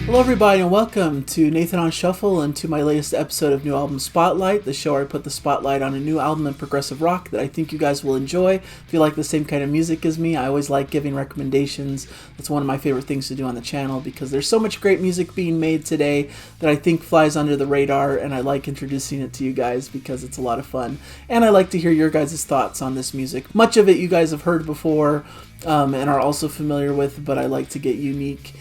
Hello, everybody, and welcome to Nathan on Shuffle and to my latest episode of New Album Spotlight, the show where I put the spotlight on a new album in progressive rock that I think you guys will enjoy. If you like the same kind of music as me, I always like giving recommendations. That's one of my favorite things to do on the channel because there's so much great music being made today that I think flies under the radar, and I like introducing it to you guys because it's a lot of fun. And I like to hear your guys' thoughts on this music. Much of it you guys have heard before and are also familiar with, but I like to get unique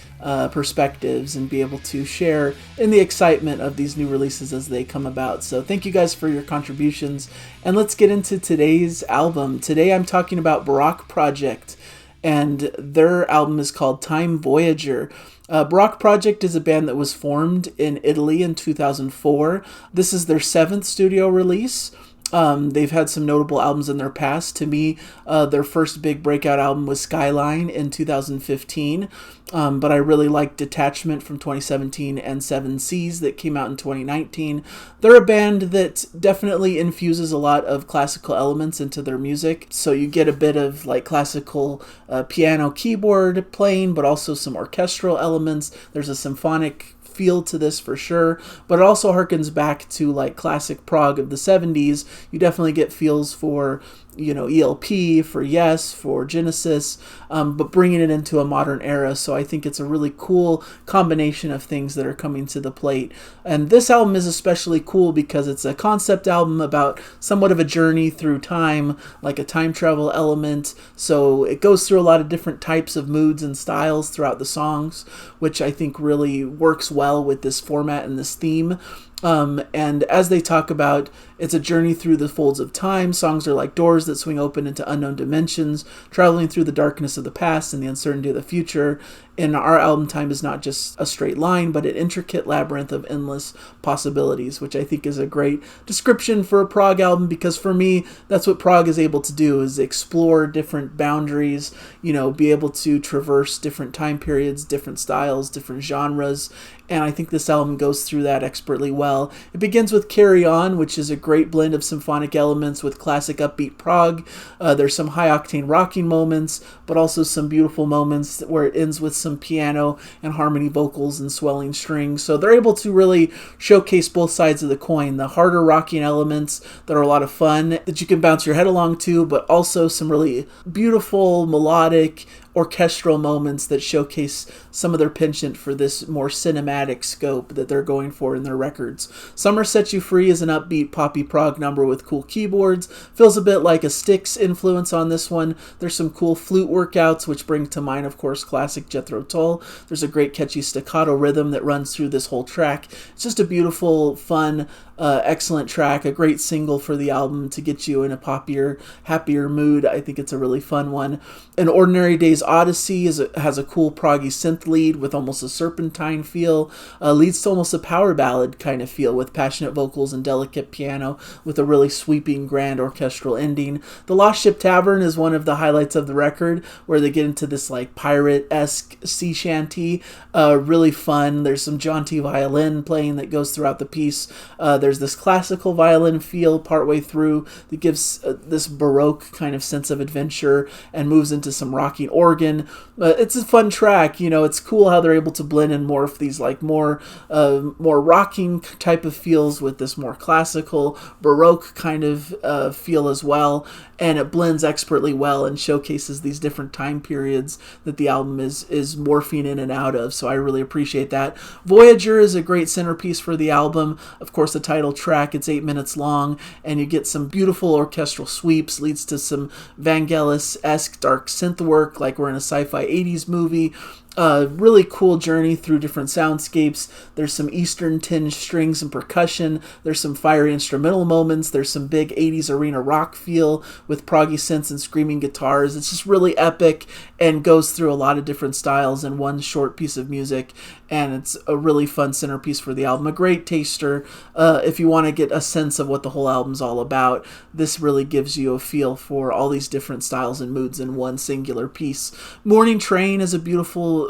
perspectives and be able to share in the excitement of these new releases as they come about. So thank you guys for your contributions, and let's get into today's album. Today I'm talking about Barock Project, and their album is called Time Voyager. Barock Project is a band that was formed in Italy in 2004. This is their 7th studio release. They've had some notable albums in their past. To me, their first big breakout album was Skyline in 2015, but I really like Detachment from 2017 and Seven Seas that came out in 2019. They're a band that definitely infuses a lot of classical elements into their music, so you get a bit of like classical piano keyboard playing, but also some orchestral elements. There's a symphonic feel to this for sure, but it also harkens back to like classic prog of the 70s. You definitely get feels for, ELP, for Yes, for Genesis, but bringing it into a modern era. So I think it's a really cool combination of things that are coming to the plate. And this album is especially cool because it's a concept album about somewhat of a journey through time, like a time travel element. So it goes through a lot of different types of moods and styles throughout the songs, which I think really works well with this format and this theme. And as they talk about, it's a journey through the folds of time. Songs are like doors that swing open into unknown dimensions, traveling through the darkness of the past and the uncertainty of the future. And our album time is not just a straight line, but an intricate labyrinth of endless possibilities, which I think is a great description for a prog album, because for me, that's what prog is able to do, is explore different boundaries, be able to traverse different time periods, different styles, different genres. And I think this album goes through that expertly well. It begins with Carry On, which is a great blend of symphonic elements with classic upbeat prog. There's some high-octane rocking moments, but also some beautiful moments where it ends with some piano and harmony vocals and swelling strings. So they're able to really showcase both sides of the coin. The harder rocking elements that are a lot of fun that you can bounce your head along to, but also some really beautiful melodic orchestral moments that showcase some of their penchant for this more cinematic scope that they're going for in their records. Summer Set You Free is an upbeat poppy prog number with cool keyboards. Feels a bit like a Styx influence on this one. There's some cool flute workouts, which bring to mind, of course, classic Jethro Tull. There's a great catchy staccato rhythm that runs through this whole track. It's just a beautiful, fun, excellent track, a great single for the album to get you in a poppier, happier mood. I think it's a really fun one. An Ordinary Day's Odyssey has a cool proggy synth lead with almost a serpentine feel, leads to almost a power ballad kind of feel with passionate vocals and delicate piano with a really sweeping grand orchestral ending. The Lost Ship Tavern is one of the highlights of the record, where they get into this like pirate-esque sea shanty, really fun. There's some jaunty violin playing that goes throughout the piece. There's this classical violin feel partway through that gives this Baroque kind of sense of adventure and moves into some rocking organ. It's a fun track. It's cool how they're able to blend and morph these like more rocking type of feels with this more classical Baroque kind of feel as well. And it blends expertly well and showcases these different time periods that the album is morphing in and out of. So I really appreciate that. Voyager is a great centerpiece for the album. Of course, the title track, it's 8 minutes long, and you get some beautiful orchestral sweeps, leads to some Vangelis-esque dark synth work like we're in a sci-fi 80s movie. Really cool journey through different soundscapes. There's some Eastern tinged strings and percussion. There's some fiery instrumental moments. There's some big 80s arena rock feel with proggy synths and screaming guitars. It's just really epic and goes through a lot of different styles in one short piece of music. And it's a really fun centerpiece for the album. A great taster if you want to get a sense of what the whole album's all about. This really gives you a feel for all these different styles and moods in one singular piece. Morning Train is a beautiful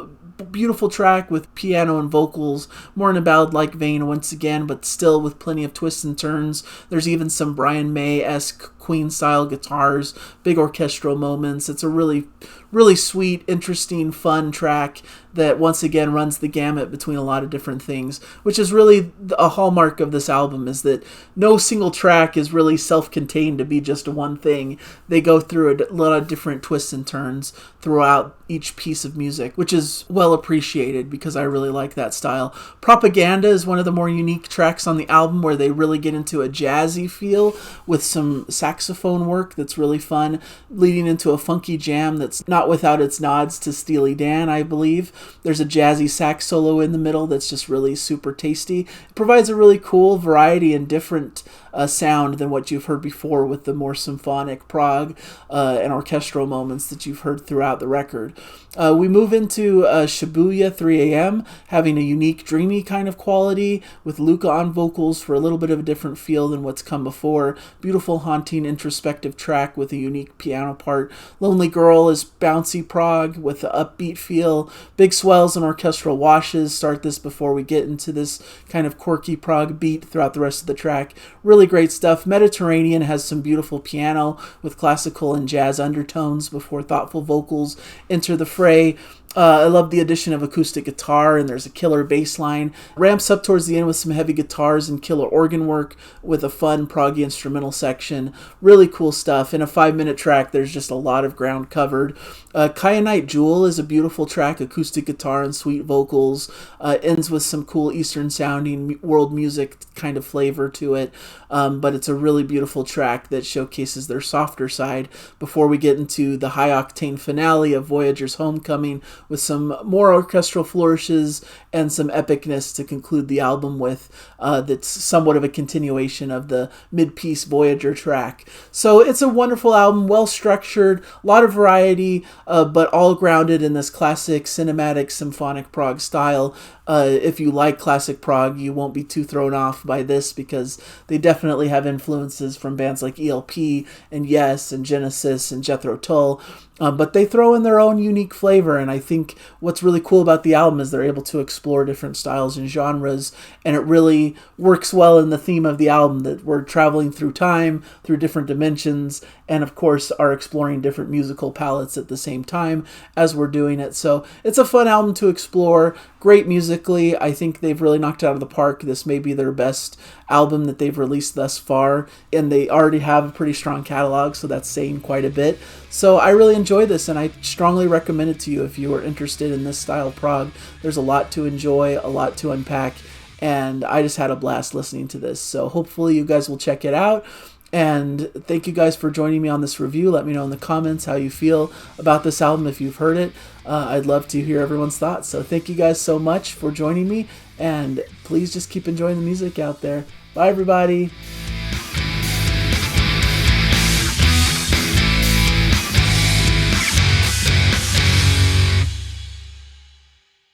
track with piano and vocals, more in a ballad-like vein once again, but still with plenty of twists and turns. There's even some Brian May-esque Queen-style guitars, big orchestral moments. It's a really sweet, interesting, fun track that once again runs the gamut between a lot of different things, which is really a hallmark of this album, is that no single track is really self-contained to be just one thing. They go through a lot of different twists and turns throughout each piece of music, which is well appreciated because I really like that style. Propaganda is one of the more unique tracks on the album, where they really get into a jazzy feel with some saxophone work that's really fun, leading into a funky jam that's not without its nods to Steely Dan, I believe. There's a jazzy sax solo in the middle that's just really super tasty. It provides a really cool variety and different sound than what you've heard before with the more symphonic prog and orchestral moments that you've heard throughout the record. We move into Shibuya 3 a.m., having a unique, dreamy kind of quality, with Luca on vocals for a little bit of a different feel than what's come before. Beautiful, haunting, introspective track with a unique piano part. Lonely Girl is bouncy prog with an upbeat feel. Big swells and orchestral washes start this before we get into this kind of quirky prog beat throughout the rest of the track. Really great stuff. Mediterranean has some beautiful piano with classical and jazz undertones before thoughtful vocals enter the fray. I love the addition of acoustic guitar, and there's a killer bass line. Ramps up towards the end with some heavy guitars and killer organ work with a fun proggy instrumental section. Really cool stuff. In a 5-minute track, there's just a lot of ground covered. Kyanite Jewel is a beautiful track, acoustic guitar and sweet vocals. Ends with some cool Eastern sounding world music kind of flavor to it. But it's a really beautiful track that showcases their softer side before we get into the high octane finale of Voyager's Homecoming, with some more orchestral flourishes and some epicness to conclude the album with. That's somewhat of a continuation of the mid-piece Voyager track. So it's a wonderful album, well structured, a lot of variety, but all grounded in this classic cinematic symphonic prog style. If you like classic prog, you won't be too thrown off by this, because they definitely have influences from bands like ELP and Yes and Genesis and Jethro Tull. But they throw in their own unique flavor, and I think what's really cool about the album is they're able to explore different styles and genres, and it really works well in the theme of the album, that we're traveling through time, through different dimensions, and of course are exploring different musical palettes at the same time as we're doing it. So it's a fun album to explore. Great musically. I think they've really knocked it out of the park. This may be their best album that they've released thus far, and they already have a pretty strong catalog, so that's saying quite a bit. So I really enjoy this, and I strongly recommend it to you if you are interested in this style of prog. There's a lot to enjoy, a lot to unpack, and I just had a blast listening to this. So hopefully you guys will check it out. And thank you guys for joining me on this review. Let me know in the comments how you feel about this album if you've heard it. I'd love to hear everyone's thoughts. So thank you guys so much for joining me, and please just keep enjoying the music out there. Bye, everybody.